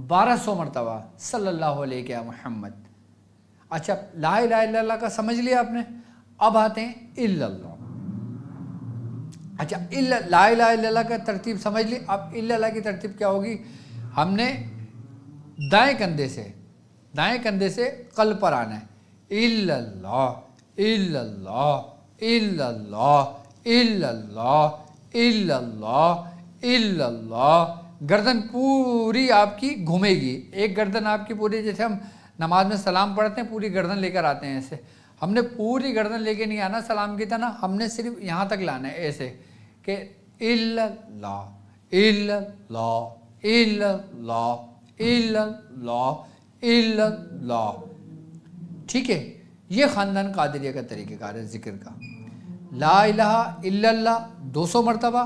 1200 مرتبہ صلی اللہ علیہ محمد۔ اچھا، لا الہ الا اللہ کا سمجھ لیا آپ نے، اب آتے ہیں الا اللہ۔ اچھا، لا الہ الا اللہ کا ترتیب سمجھ لی، اب الا اللہ کی ترتیب کیا ہوگی؟ ہم نے دائیں کندھے سے قلب پر آنا ہے، الا اللہ الا اللہ الا اللہ الا اللہ الا اللہ الا اللہ، گردن پوری آپ کی گھومے گی، ایک گردن آپ کی پوری، جیسے ہم نماز میں سلام پڑھتے ہیں پوری گردن لے کر آتے ہیں ایسے، ہم نے پوری گردن لے کے نہیں آنا سلام کی طرح، ہم نے صرف یہاں تک لانا ہے ایسے کہ الا اللہ الا اللہ الا اللہ الا اللہ الا اللہ. ٹھیک ہے، یہ خاندان قادریہ کا طریقہ کار ہے ذکر کا. لا الہ الا اللہ 200 مرتبہ،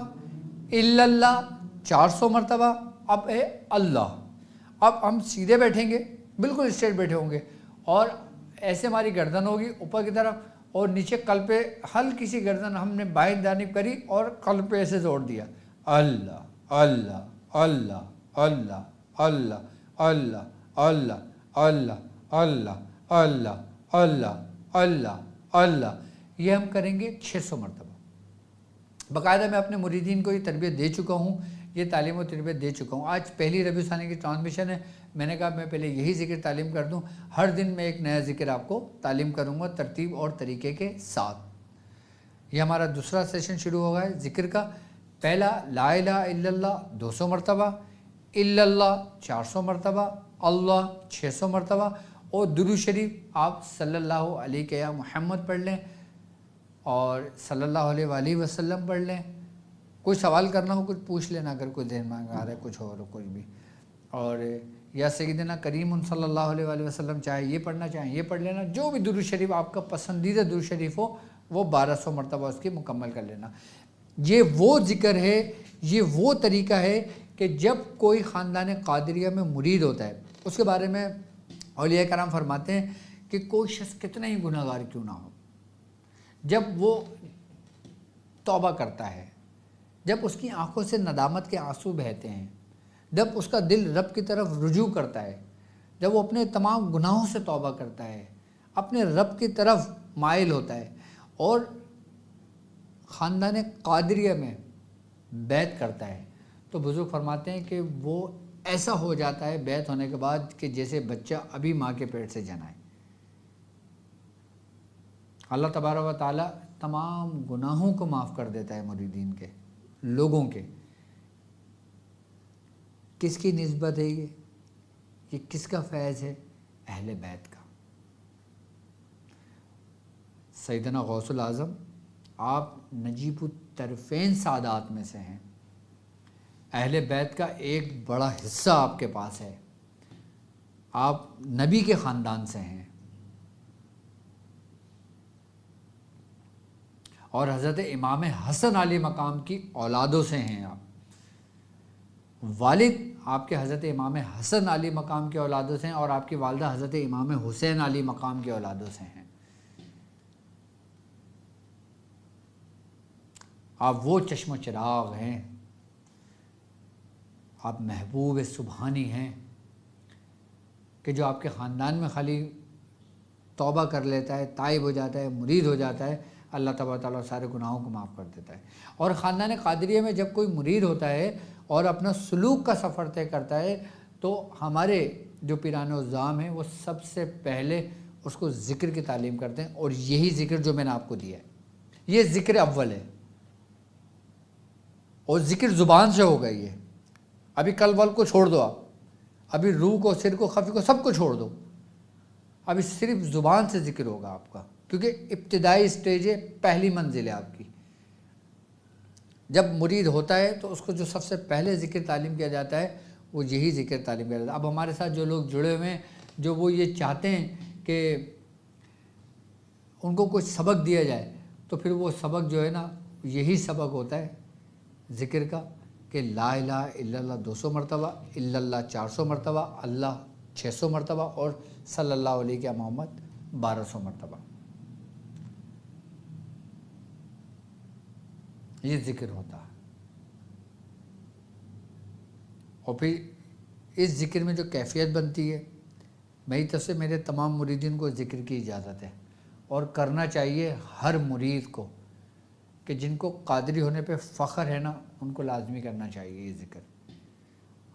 الا اللہ 400 مرتبہ. اب ہے اللہ. اب ہم سیدھے بیٹھیں گے، بالکل اسٹریٹ بیٹھے ہوں گے، اور ایسے ہماری گردن ہوگی اوپر کی طرف، اور نیچے قلب پہ ہلکی سی گردن ہم نے بائیں جانب کری اور قلب پہ ایسے زور دیا. اللہ اللہ اللہ اللہ اللہ اللہ اللہ اللہ اللہ اللہ اللہ اللہ اللہ. یہ ہم کریں گے 600 مرتبہ. باقاعدہ میں اپنے مریدین کو یہ تربیت دے چکا ہوں، یہ تعلیم و تربیت دے چکا ہوں. آج پہلی ربیع الثانی کی ٹرانسمیشن ہے، میں نے کہا میں پہلے یہی ذکر تعلیم کر دوں. ہر دن میں ایک نیا ذکر آپ کو تعلیم کروں گا ترتیب اور طریقے کے ساتھ. یہ ہمارا دوسرا سیشن شروع ہو گیا ہے ذکر کا. پہلا لا الہ الا اللہ 200 مرتبہ، الا اللہ 400 مرتبہ، اللہ 600 مرتبہ، اور درود شریف آپ صلی اللہ علیہ یا محمد پڑھ لیں اور صلی اللہ علیہ وآلہ وسلم پڑھ لیں. کوئی سوال کرنا ہو کچھ پوچھ لینا اگر کوئی ذہن میں آ رہا ہے کچھ اور کچھ بھی. اور یا سیدنا کریم صلی اللہ علیہ وآلہ وسلم چاہے یہ پڑھنا چاہیں یہ پڑھ لینا. جو بھی درود شریف آپ کا پسندیدہ درود شریف ہو وہ 1200 مرتبہ اس کی مکمل کر لینا. یہ وہ ذکر ہے، یہ وہ طریقہ ہے کہ جب کوئی خاندان قادریہ میں مرید ہوتا ہے، اس کے بارے میں اولیاء کرام فرماتے ہیں کہ کوئی شخص کتنا ہی گناہ گار کیوں نہ ہو، جب وہ توبہ کرتا ہے، جب اس کی آنکھوں سے ندامت کے آنسو بہتے ہیں، جب اس کا دل رب کی طرف رجوع کرتا ہے، جب وہ اپنے تمام گناہوں سے توبہ کرتا ہے، اپنے رب کی طرف مائل ہوتا ہے اور خاندان قادریہ میں بیعت کرتا ہے، تو بزرگ فرماتے ہیں کہ وہ ایسا ہو جاتا ہے بیعت ہونے کے بعد کہ جیسے بچہ ابھی ماں کے پیٹ سے جنائے. اللہ تبارک و تعالیٰ تمام گناہوں کو معاف کر دیتا ہے مریدین کے، لوگوں کے. کس کی نسبت ہے یہ کس کا فیض ہے؟ اہل بیت کا. سیدنا غوث العظم آپ نجیب الطرفین سادات میں سے ہیں. اہل بیت کا ایک بڑا حصہ آپ کے پاس ہے، آپ نبی کے خاندان سے ہیں، اور حضرت امام حسن علی مقام کی اولادوں سے ہیں. آپ والد آپ کے حضرت امام حسن علی مقام کے اولادوں سے ہیں، اور آپ کی والدہ حضرت امام حسین علی مقام کے اولادوں سے ہیں. آپ وہ چشم و چراغ ہیں، آپ محبوب سبحانی ہیں کہ جو آپ کے خاندان میں خالی توبہ کر لیتا ہے، تائب ہو جاتا ہے، مرید ہو جاتا ہے، اللہ تبارک و تعالیٰ سارے گناہوں کو معاف کر دیتا ہے. اور خاندان قادریہ میں جب کوئی مرید ہوتا ہے اور اپنا سلوک کا سفر طے کرتا ہے تو ہمارے جو پیران الزام ہیں وہ سب سے پہلے اس کو ذکر کی تعلیم کرتے ہیں. اور یہی ذکر جو میں نے آپ کو دیا ہے یہ ذکر اول ہے، اور ذکر زبان سے ہوگا. یہ ابھی قلب ول کو چھوڑ دو، آپ ابھی روح کو، سر کو، خفی کو، سب کو چھوڑ دو. ابھی صرف زبان سے ذکر ہوگا آپ کا، کیونکہ ابتدائی سٹیج ہے، پہلی منزل ہے آپ کی. جب مرید ہوتا ہے تو اس کو جو سب سے پہلے ذکر تعلیم کیا جاتا ہے وہ یہی ذکر تعلیم کیا جاتا ہے. اب ہمارے ساتھ جو لوگ جڑے ہوئے ہیں، جو وہ یہ چاہتے ہیں کہ ان کو کچھ سبق دیا جائے، تو پھر وہ سبق جو ہے نا یہی سبق ہوتا ہے ذکر کا کہ لا الہ الا اللہ 200 مرتبہ، الا اللہ 400 مرتبہ، اللہ 600 مرتبہ، اور صلی اللہ علیہ کے محمد 1200 مرتبہ. یہ ذکر ہوتا ہے. اور پھر اس ذکر میں جو کیفیت بنتی ہے، میری طرف سے میرے تمام مریدین کو ذکر کی اجازت ہے، اور کرنا چاہیے ہر مرید کو، کہ جن کو قادری ہونے پہ فخر ہے نا ان کو لازمی کرنا چاہیے یہ ذکر.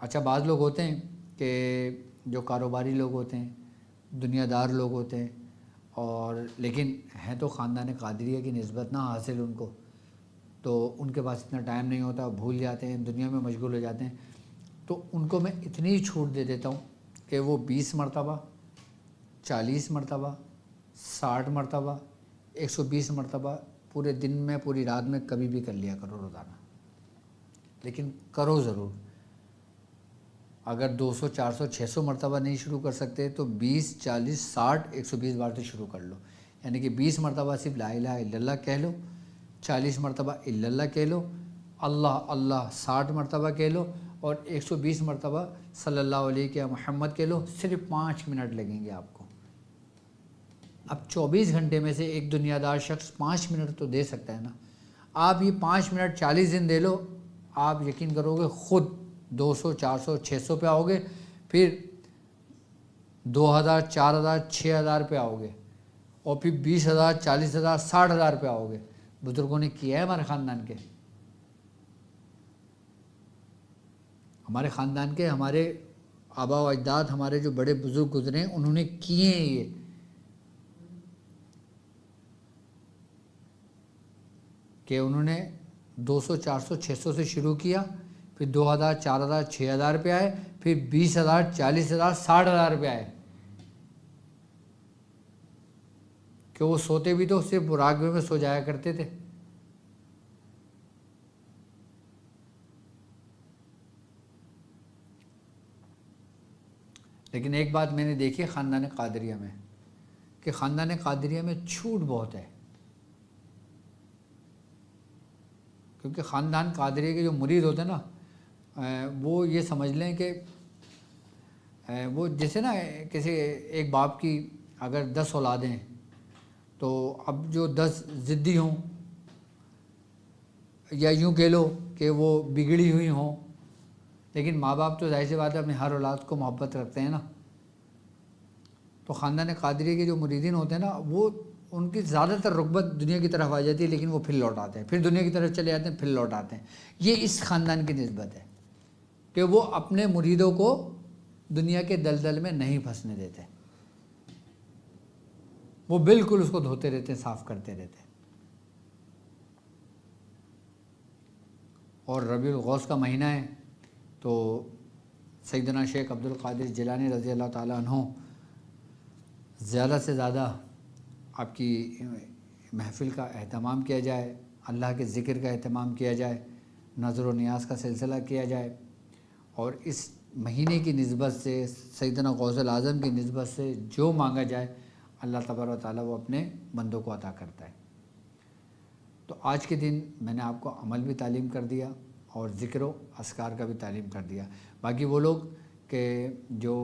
اچھا بعض لوگ ہوتے ہیں کہ جو کاروباری لوگ ہوتے ہیں، دنیا دار لوگ ہوتے ہیں، اور لیکن ہیں تو خاندان قادریہ کی نسبت نہ حاصل ان کو، تو ان کے پاس اتنا ٹائم نہیں ہوتا، بھول جاتے ہیں، دنیا میں مشغول ہو جاتے ہیں. تو ان کو میں اتنی چھوٹ دے دیتا ہوں کہ وہ 20 مرتبہ، 40 مرتبہ، 60 مرتبہ، 120 مرتبہ پورے دن میں، پوری رات میں کبھی بھی کر لیا کرو روزانہ. لیکن کرو ضرور. اگر 200، 400، 600 مرتبہ نہیں شروع کر سکتے تو 20، 40، 60، 120 بار سے شروع کر لو. یعنی کہ 20 مرتبہ صرف لا الہ الا اللہ کہہ لو، 40 مرتبہ الا اللہ کہہ لو، اللہ اللہ 60 مرتبہ کہہ لو، اور 120 مرتبہ صلی اللہ علیہ محمد کہہ لو. صرف 5 منٹ لگیں گے آپ کو. اب 24 گھنٹے میں سے ایک دنیا دار شخص 5 منٹ تو دے سکتا ہے نا. آپ یہ 5 منٹ 40 دن دے لو، آپ یقین کرو گے خود 200، 400، 600 پہ آؤ گے، پھر 2000، 4000، 6000 پہ آؤ گے، اور پھر 20,000، 40,000، 60,000 پہ آؤ گے. بزرگوں نے کیا ہے ہمارے خاندان کے، ہمارے آبا و اجداد، ہمارے جو بڑے بزرگ گزرے ہیں انہوں نے کیے ہیں یہ. کہ انہوں نے 200، 400، 600 سے شروع کیا، پھر 2000، 4000، 6000 پہ آئے، پھر 20,000، 40,000، 60,000 پہ آئے. کہ وہ سوتے بھی تو صرف راغبے میں سو جایا کرتے تھے. لیکن ایک بات میں نے دیکھی خاندان قادریہ میں، کہ خاندان قادریہ میں چھوٹ بہت ہے. کیونکہ خاندان قادریہ کے جو مرید ہوتے ہیں نا، وہ یہ سمجھ لیں کہ وہ جیسے نا کسی ایک باپ کی اگر 10 اولادیں، تو اب جو 10 ضدی ہوں، یا یوں کہہ لو کہ وہ بگڑی ہوئی ہوں، لیکن ماں باپ تو ظاہر سی بات ہے اپنی ہر اولاد کو محبت رکھتے ہیں نا. تو خاندان قادریہ کے جو مریدین ہوتے ہیں نا، وہ ان کی زیادہ تر رغبت دنیا کی طرف آ جاتی ہے، لیکن وہ پھر لوٹ آتے ہیں، پھر دنیا کی طرف چلے جاتے ہیں، پھر لوٹ آتے ہیں. یہ اس خاندان کی نسبت ہے کہ وہ اپنے مریدوں کو دنیا کے دلدل میں نہیں پھنسنے دیتے. وہ بالکل اس کو دھوتے رہتے ہیں، صاف کرتے رہتے ہیں. اور ربیع الغوث کا مہینہ ہے تو سیدنا شیخ عبد القادر جیلانی رضی اللہ تعالیٰ عنہ زیادہ سے زیادہ آپ کی محفل کا اہتمام کیا جائے، اللہ کے ذکر کا اہتمام کیا جائے، نظر و نیاز کا سلسلہ کیا جائے، اور اس مہینے کی نسبت سے، سیدنا غوث الاعظم کی نسبت سے جو مانگا جائے اللہ تبارک و تعالیٰ وہ اپنے بندوں کو عطا کرتا ہے. تو آج کے دن میں نے آپ کو عمل بھی تعلیم کر دیا اور ذکر و اذکار کا بھی تعلیم کر دیا. باقی وہ لوگ کہ جو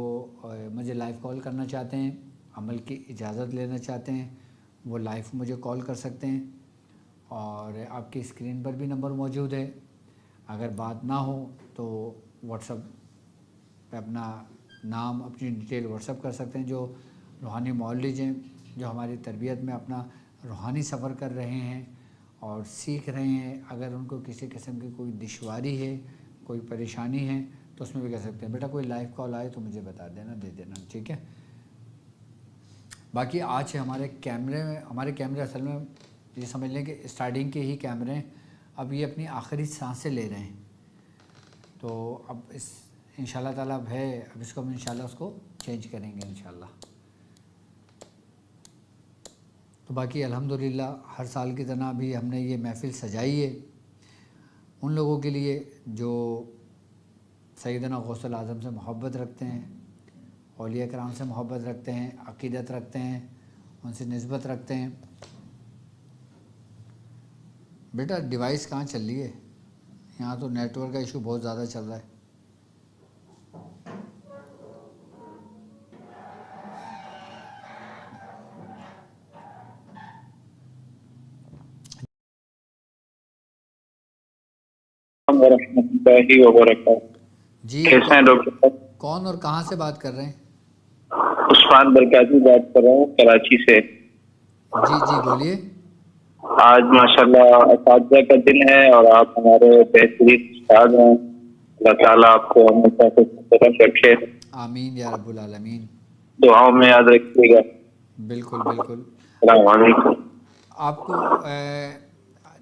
مجھے لائیو کال کرنا چاہتے ہیں، عمل کی اجازت لینا چاہتے ہیں، وہ لائیو مجھے کال کر سکتے ہیں، اور آپ کی اسکرین پر بھی نمبر موجود ہے. اگر بات نہ ہو تو واٹس ایپ پہ اپنا نام، اپنی ڈیٹیل واٹس ایپ کر سکتے ہیں. جو روحانی معالج ہیں، جو ہماری تربیت میں اپنا روحانی سفر کر رہے ہیں اور سیکھ رہے ہیں، اگر ان کو کسی قسم کی کوئی دشواری ہے، کوئی پریشانی ہے، تو اس میں بھی کہہ سکتے ہیں بیٹا کوئی لائیو کال آئے تو مجھے بتا دینا، دے دینا، ٹھیک ہے. باقی آج ہمارے کیمرے اصل میں یہ سمجھ لیں کہ اسٹارٹنگ کے ہی کیمرے ہیں، اب یہ اپنی آخری سانسیں لے رہے ہیں. تو اب اس انشاءاللہ تعالیٰ اب ہے، اب اس کو ہم انشاءاللہ اس کو چینج کریں گے انشاءاللہ. تو باقی الحمدللہ ہر سال کی طرح بھی ہم نے یہ محفل سجائی ہے ان لوگوں کے لیے جو سیدنا غوث الاعظم سے محبت رکھتے ہیں، اولیاء کرام سے محبت رکھتے ہیں، عقیدت رکھتے ہیں، ان سے نسبت رکھتے ہیں. بیٹا ڈیوائس کہاں چل رہی ہے؟ یہاں تو نیٹ ورک کا ایشو بہت زیادہ چل رہا ہے. ورحمۃ اللہ وبرکاتہ. جی کیسے ہیں ڈاکٹر صاحب؟ کون اور کہاں سے بات کر رہے ہیں؟ عثمان برکاتی بات کر رہا ہوں کراچی سے. جی جی بولیے. آج ماشاءاللہ اساتذہ کا دن ہے اور آپ ہمارے بہترین استاد ہیں. اللہ تعالیٰ آپ کو ہمیشہ خوش رکھے. آمین یا رب العالمین. دعاؤں میں یاد رکھیے گا. بالکل بالکل. السلام علیکم. آپ کو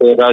13,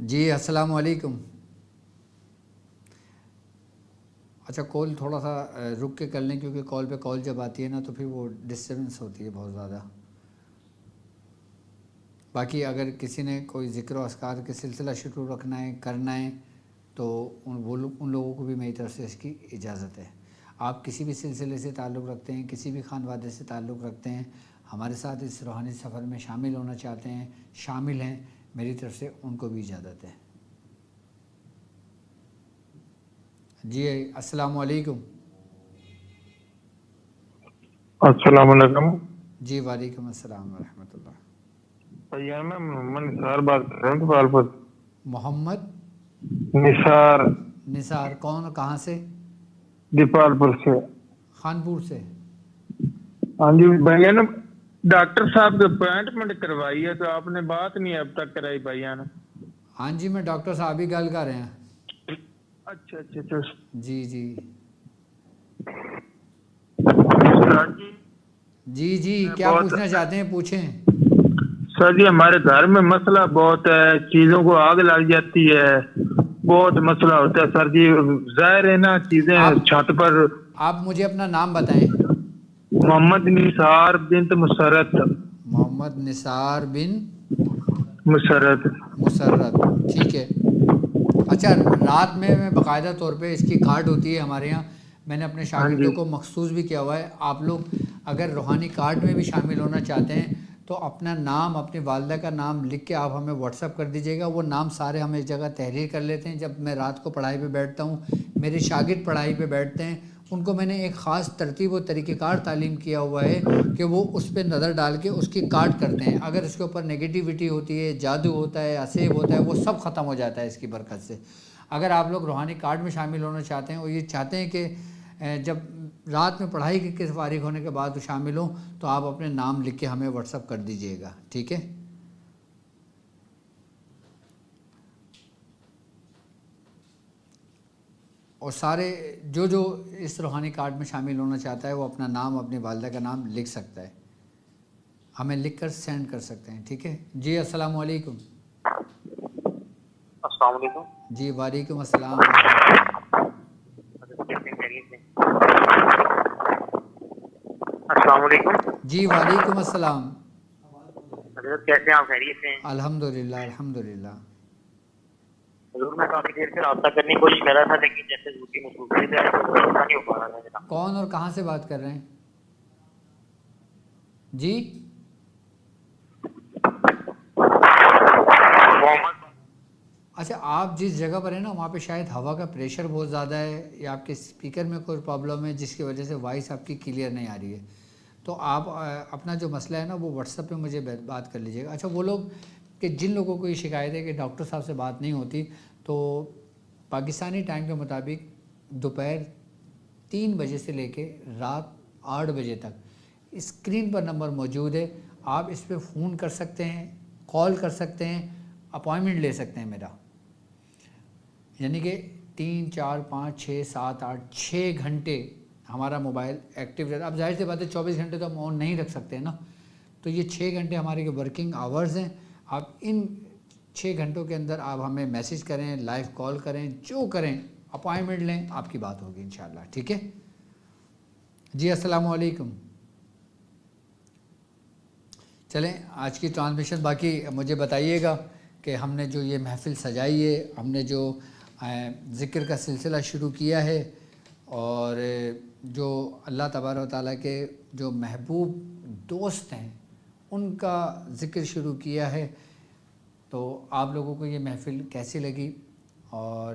جی السلام علیکم. اچھا کال تھوڑا سا رک کے کر لیں کیونکہ کال پہ کال جب آتی ہے نا تو پھر وہ ڈسٹربنس ہوتی ہے بہت زیادہ. باقی اگر کسی نے کوئی ذکر و اذکار کے سلسلہ شروع رکھنا ہے کرنا ہے تو ان لوگوں کو بھی میری طرف سے اس کی اجازت ہے. آپ کسی بھی سلسلے سے تعلق رکھتے ہیں, کسی بھی خانوادے سے تعلق رکھتے ہیں, ہمارے ساتھ اس روحانی سفر میں شامل ہونا چاہتے ہیں, شامل ہیں, میری طرف سے ان کو بھی اجازت ہے. جی السلام علیکم. السلام علیکم. جی وعلیکم السلام ورحمۃ اللہ. بھیا میں محمد نثار بات کر رہا ہوں دیپال پور. محمد نثار. نثار کون اور کہاں سے؟ دیپال پور سے. خانپور سے. ہاں جی بھیا نا ڈاکٹر صاحب کی اپوائنٹمنٹ کروائی ہے تو آپ نے بات نہیں اب تک کرائی بھیا نا. ہاں جی میں ڈاکٹر صاحب ہی گل کر رہے ہیں. اچھا اچھا اچھا. جی جی جی جی کیا پوچھنا چاہتے ہیں پوچھیں. سر جی ہمارے گھر میں مسئلہ بہت ہے, چیزوں کو آگ لگ جاتی ہے, بہت مسئلہ ہوتا ہے سر جی. ظاہر ہے نا چیزیں چھت پر. آپ مجھے اپنا نام بتائیں. محمد نثار بنت مسرت. محمد نثار بن مسرت. مسرت ٹھیک ہے. اچھا رات میں باقاعدہ طور پہ اس کی کارڈ ہوتی ہے ہمارے یہاں, میں نے اپنے ہاں جی شاگردوں کو مخصوص بھی کیا ہوا ہے. آپ لوگ اگر روحانی کارڈ میں بھی شامل ہونا چاہتے ہیں تو اپنا نام, اپنی والدہ کا نام لکھ کے آپ ہمیں واٹس ایپ کر دیجیے گا. وہ نام سارے ہم ایک جگہ تحریر کر لیتے ہیں. جب میں رات کو پڑھائی پہ بیٹھتا ہوں, میرے شاگرد پڑھائی پہ بیٹھتے ہیں, ان کو میں نے ایک خاص ترتیب و طریقہ کار تعلیم کیا ہوا ہے کہ وہ اس پہ نظر ڈال کے اس کی کارڈ کرتے ہیں. اگر اس کے اوپر نگیٹیوٹی ہوتی ہے, جادو ہوتا ہے, اسیب ہوتا ہے, وہ سب ختم ہو جاتا ہے اس کی برکت سے. اگر آپ لوگ روحانی کارڈ میں شامل ہونا چاہتے ہیں اور یہ چاہتے ہیں کہ جب رات میں پڑھائی کے فارغ ہونے کے بعد شامل ہوں تو آپ اپنے نام لکھ کے ہمیں واٹس ایپ کر دیجئے گا, ٹھیک ہے. اور سارے جو اس روحانی کارڈ میں شامل ہونا چاہتا ہے وہ اپنا نام, اپنی والدہ کا نام لکھ سکتا ہے, ہمیں لکھ کر سینڈ کر سکتے ہیں, ٹھیک ہے. جی السلام علیکم. السلام علیکم. جی وعلیکم السلام ورحمۃ اللہ. السلام علیکم. جی وعلیکم السلام. حضرت کیسے ہیں آپ, خیریت سے ہیں؟ الحمدللہ الحمدللہ. حضور میں کافی دیر سے رابطہ کرنے کی کوشش کر رہا تھا لیکن جیسے ڈیوٹی مصروفیت ہے تو رابطہ نہیں ہو پا رہا تھا جناب. کون اور کہاں سے بات کر رہے ہیں؟ جی اچھا آپ جس جگہ پر ہیں نا وہاں پہ شاید ہوا کا پریشر بہت زیادہ ہے یا آپ کے اسپیکر میں کوئی پرابلم ہے جس کی وجہ سے وائس آپ کی کلیئر نہیں آ رہی ہے. تو آپ اپنا جو مسئلہ ہے نا وہ واٹس ایپ پہ مجھے بات کر لیجیے گا. اچھا وہ لوگ کہ جن لوگوں کو یہ شکایت ہے کہ ڈاکٹر صاحب سے بات نہیں ہوتی, تو پاکستانی ٹائم کے مطابق دوپہر 3 بجے سے لے کے رات 8 بجے تک اسکرین پر نمبر موجود ہے. آپ اس پہ فون کر سکتے ہیں, کال کر سکتے ہیں, اپوائنٹمنٹ لے سکتے ہیں میرا. یعنی کہ 3 4 5 6 7 8 6 گھنٹے ہمارا موبائل ایکٹیو رہتا ہے. اب ظاہر سی بات ہے 24 گھنٹے تو ہم آن نہیں رکھ سکتے نا, تو یہ 6 گھنٹے ہمارے ورکنگ آورز ہیں. آپ ان 6 گھنٹوں کے اندر آپ ہمیں میسیج کریں, لائیو کال کریں, جو کریں, اپوائنٹمنٹ لیں, آپ کی بات ہوگی انشاءاللہ, ٹھیک ہے. جی السلام علیکم. چلیں آج کی ٹرانسمیشن باقی مجھے بتائیے گا کہ ہم نے جو یہ محفل سجائی ہے, ہم نے جو ذکر کا سلسلہ شروع کیا ہے اور جو اللہ تبارک و تعالیٰ کے جو محبوب دوست ہیں ان کا ذکر شروع کیا ہے, تو آپ لوگوں کو یہ محفل کیسی لگی؟ اور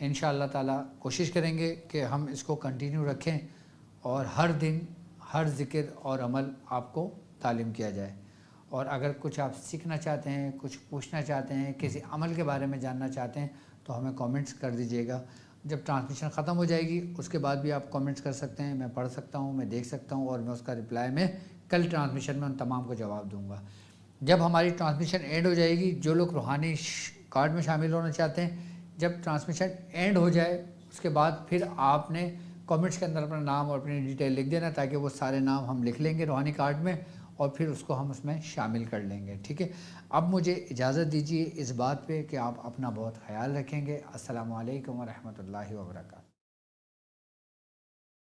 انشاءاللہ تعالیٰ کوشش کریں گے کہ ہم اس کو کنٹینیو رکھیں اور ہر دن ہر ذکر اور عمل آپ کو تعلیم کیا جائے. اور اگر کچھ آپ سیکھنا چاہتے ہیں, کچھ پوچھنا چاہتے ہیں, کسی عمل کے بارے میں جاننا چاہتے ہیں تو ہمیں کامنٹس کر دیجیے گا. جب ٹرانسمیشن ختم ہو جائے گی اس کے بعد بھی آپ کامنٹس کر سکتے ہیں, میں پڑھ سکتا ہوں, میں دیکھ سکتا ہوں, اور میں اس کا رپلائی میں کل ٹرانسمیشن میں ان تمام کو جواب دوں گا. جب ہماری ٹرانسمیشن اینڈ ہو جائے گی, جو لوگ روحانی کارڈ میں شامل ہونا چاہتے ہیں, جب ٹرانسمیشن اینڈ ہو جائے اس کے بعد پھر آپ نے کامنٹس کے اندر اپنا نام اور اپنی ڈیٹیل لکھ دینا تاکہ وہ سارے نام ہم لکھ لیں گے روحانی کارڈ میں, اور پھر اس کو ہم اس میں شامل کر لیں گے. ٹھیک ہے, اب مجھے اجازت دیجیے اس بات پہ کہ آپ اپنا بہت خیال رکھیں گے. السلام علیکم ورحمۃ اللہ وبرکاتہ.